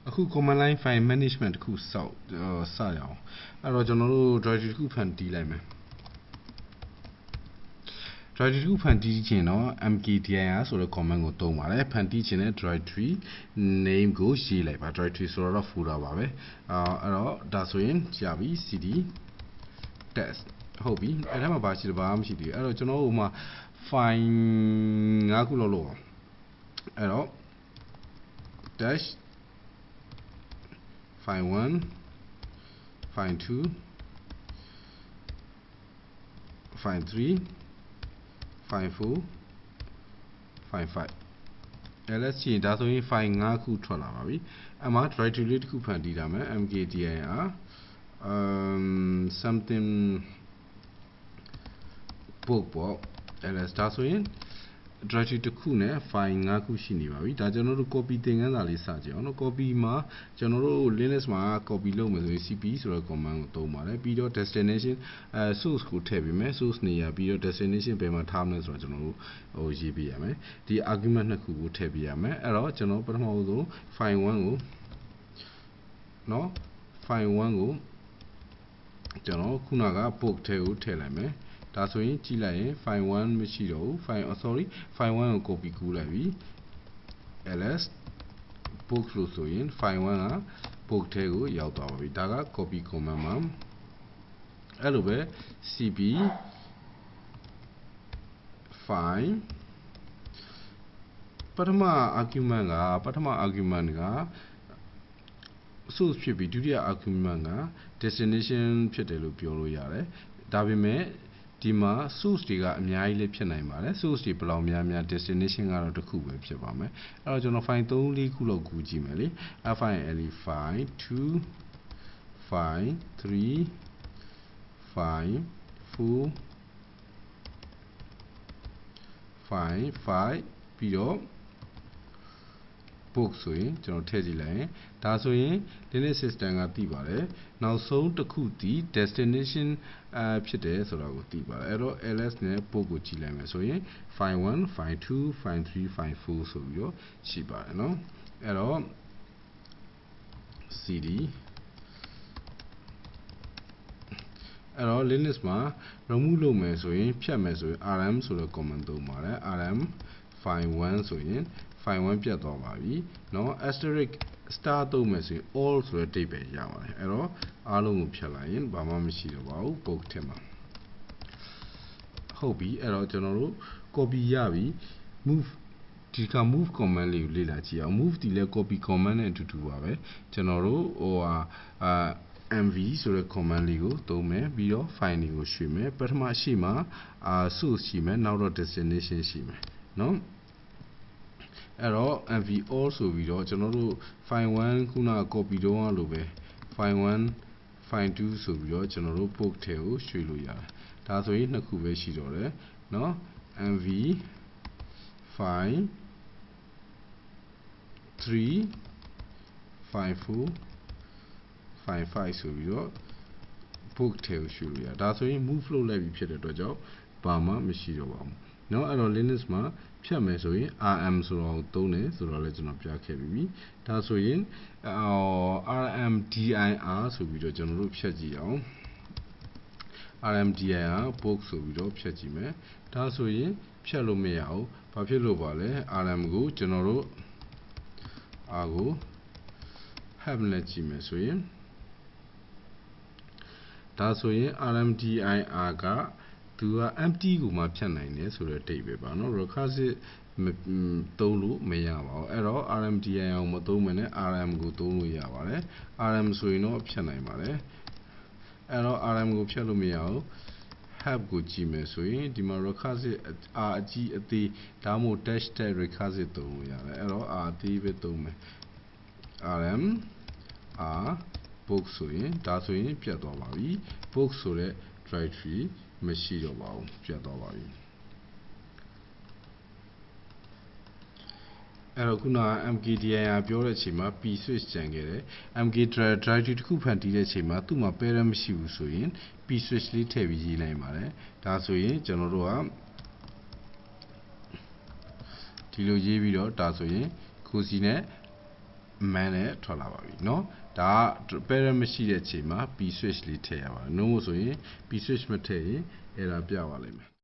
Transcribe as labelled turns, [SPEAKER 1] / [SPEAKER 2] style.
[SPEAKER 1] အခု command line file management တစ်ခုစရအောင်အဲ့တော့ကျွန်တော်တို့ directory တစ်ခုဖန်တီးလိုက်မယ် directory တစ်ခုဖန်တီးခြင်းတော့ mkdir ဆိုတဲ့ command ကိုသုံးပါတယ်ဖန်တီးခြင်းတဲ့ directory name ကိုရေးလိုက်ပါ directory ဆိုတော့ folder ပါပဲအဲ့တော့ဒါဆိုရင်ကြာပြီ cd test ဟုတ်ပြီအဲ့ဒါမှဘာရှိလဲဘာမှမရှိသေးဘူးအဲ့တော့ကျွန်တော်တို့ဟိုမှာ file 5ခုလောက်လုပ်အောင်အဲ့တော့ dash file 1 file 2 file 3 file 4 file 5 ls ချင်းဒါဆိုရင် file 5ခုထွက်လာပါပြီအဲ့မှာ directory လေးတစ်ခုဖန်တီးထားမယ် mkdir something book ပေါ့ ls ဒါဆိုရင် directory တစ်ခုနဲ့ file 5ခုရှိနေပါပြီဒါကျွန်တော်တို့ copy သင်ခန်းစာလေးစကြည့်အောင်နော် copy မှာကျွန်တော်တို့ Linux မှာ copy လုပ်မယ်ဆိုရင် cp ဆိုတဲ့ command ကိုသုံးပါတယ်ပြီးတော့ destination source ကိုထည့်ပေးမယ် source နေရာပြီးတော့ destination ဘယ်မှာထားမလဲဆိုတော့ကျွန်တော်တို့ရေးပေးရမယ်ဒီ argument နှစ်ခုကိုထည့်ပေးရမယ်အဲ့တော့ကျွန်တော်ပထမဆုံး file 1ကိုနော် file 1ကိုကျွန်တော်ခုနက book ထဲကိုထည့်လိုက်မယ်ဒါဆိုရင်ကြည့်လိုက်ရင် file 1မရှိတော့ဘူး file 1ကို copy ကူးလိုက်ပြီ ls book လို့ဆိုရင် file 1က book ထဲကိုရောက်သွားပါပြီဒါက copy command မှာအဲ့လိုပဲ cp file ပထမ argument က source ဖြစ်ပြီးဒုတိယ argument က destination ဖြစ်တယ်လို့ပြောလို့ရတယ်ဒါပေမဲ့ဒီမှာ source တွေကအများကြီးလည်းဖြစ်နိုင်ပါတယ် source တွေဘယ်လောက်များများ destination ကတော့တစ်ခုပဲဖြစ်ပါမယ်အဲ့တော့ကျွန်တော် file 3-4 ခုလောက်ကူးကြည့်မယ်လေ file 2 file 3 file 4 file 5ပြီးတော့ book ဆိုရင်ကျွန်တော်ထည့်ကြည့်လိုက်ရင်ဒါဆိုရင် Linux system ကသိပါတယ်နောက်ဆုံးတစ်ခုဒီ destination ဖြစ်တယ်ဆိုတာကိုသိပါတယ်အဲ့တော့ ls နဲ့ book ကိုကြည့်လိုက်မယ်ဆိုရင် file 1 file 2 file 3 file 4ဆိုပြီးတော့ရှိပါတယ်เนาะအဲ့တော့ cd အဲ့တော့ Linux မှာ remove လုပ်မယ်ဆိုရင်ဖြတ်မယ်ဆိုရင် rm ဆိုတဲ့ command သုံးပါတယ် rm file 1ဆိုရင်file 1ပြတ်သွားပါပြီเนาะ asterisk star သုံးမယ်ဆိုရင် all ဆိုတဲ့ date ပဲရပါတယ်အဲ့တော့အားလုံးကိုဖြတ်လိုက်ရင်ဘာမှမရှိတော့ပါဘူး book ထဲမှာဟုတ်ပြီအဲ့တော့ကျွန်တော်တို့ copy ရပြီ move ဒီက move command လေးကိုလေ့လာကြည့်အောင် move ဒီလဲ copy command နဲ့အတူတူပါပဲကျွန်တော်တို့ဟိုmv ဆိုတဲ့ command လေးကိုသုံးမယ်ပြီးတော့ file တွေကိုရွှေ့မယ်ပထမရှိမှာsource ရှိမယ်နောက်တော့ destination ရှိမယ်เนาะအဲ့တော့ mv all ဆိုပြီးတော့ကျွန်တော်တို့ file 1ခုနက copy တုန်းကလိုပဲ file 1 file 2ဆိုပြီးတော့ကျွန်တော်တို့ book ထဲကိုရွှေ့လို့ရတယ်ဒါဆိုရင်နှစ်ခုပဲရှိတော့တယ်เนาะ mv file 3 file 4 file 5ဆိုပြီးတော့ book ထဲကိုရွှေ့လို့ရဒါဆိုရင် move လုပ်လိုက်ပြီဖြစ်တဲ့အတွက်ကြောင့်ဘာမှမရှိတော့ပါဘူးเนาะအဲ့တော့ Linux မှာဖြတ်မယ်ဆိုရင် rm ဆိုတော့သုံးတယ်ဆိုတော့လည်းကျွန်တော်ပြခဲ့ပြီးပြီဒါဆိုရင်rmdir ဆိုပြီးတော့ကျွန်တော်တို့ဖြတ်ကြည့်အောင် rmdir book ဆိုပြီးတော့ဖြတ်ကြည့်မယ်ဒါဆိုရင်ဖြတ်လို့မရဘူးဘာဖြစ်လို့ပါလဲ rm ကိုကျွန်တော်တို့ကို have နဲ့ကြည့်မယ်ဆိုရင်ဒါဆိုရင် rmdir ကသူက empty ကိုမှဖြတ်နိုင်တယ်ဆိုတော့ date ပဲပါเนาะ recursive သုံးလို့မရပါဘူးအဲ့တော့ rmdir ကိုမသုံးမနဲ့ rm ကိုသုံးလို့ရပါတယ် rm ဆိုရင်တော့ဖြတ်နိုင်ပါတယ်အဲ့တော့ rm ကိုဖြတ်လို့မရဘူး have ကိုကြည့်မယ်ဆိုရင်ဒီမှာ recursive r အကြီးအသေးဒါမှမဟုတ် dash tag recursive သုံးလို့ရတယ်အဲ့တော့ r အသေးပဲသုံးမယ် rm r book ဆိုရင်ဒါဆိုရင်ပြတ်သွားပါပြီ book ဆိုတဲ့ directory မရှိတော့ပါဘူးပြတ်သွားပါပြီအဲ့တော့ခုနက mkdir ပြောတဲ့အချိန်မှာ p switch ကျန်ခဲ့တယ် mkdir directory တစ်ခုဖန်တီးတဲ့အချိန်မှာသူ့မှာ parent မရှိဘူးဆိုရင် p switch လေးထည့်ပြီးရေးလိုက်ပါတယ်ဒါဆိုရင်ကျွန်တော်တို့ကဒီလိုရေးပြီးတော့ဒါဆိုရင်ခုစီနဲ့ man နဲ့ထွက်လာပါပြီเนาะဒါက parent မရှိတဲ့အချိန်မှာ p switch လေးထည့်ရပါတယ် no ဆိုရင် p switch မထည့်ရင် error ပြပါလိမ့်မယ်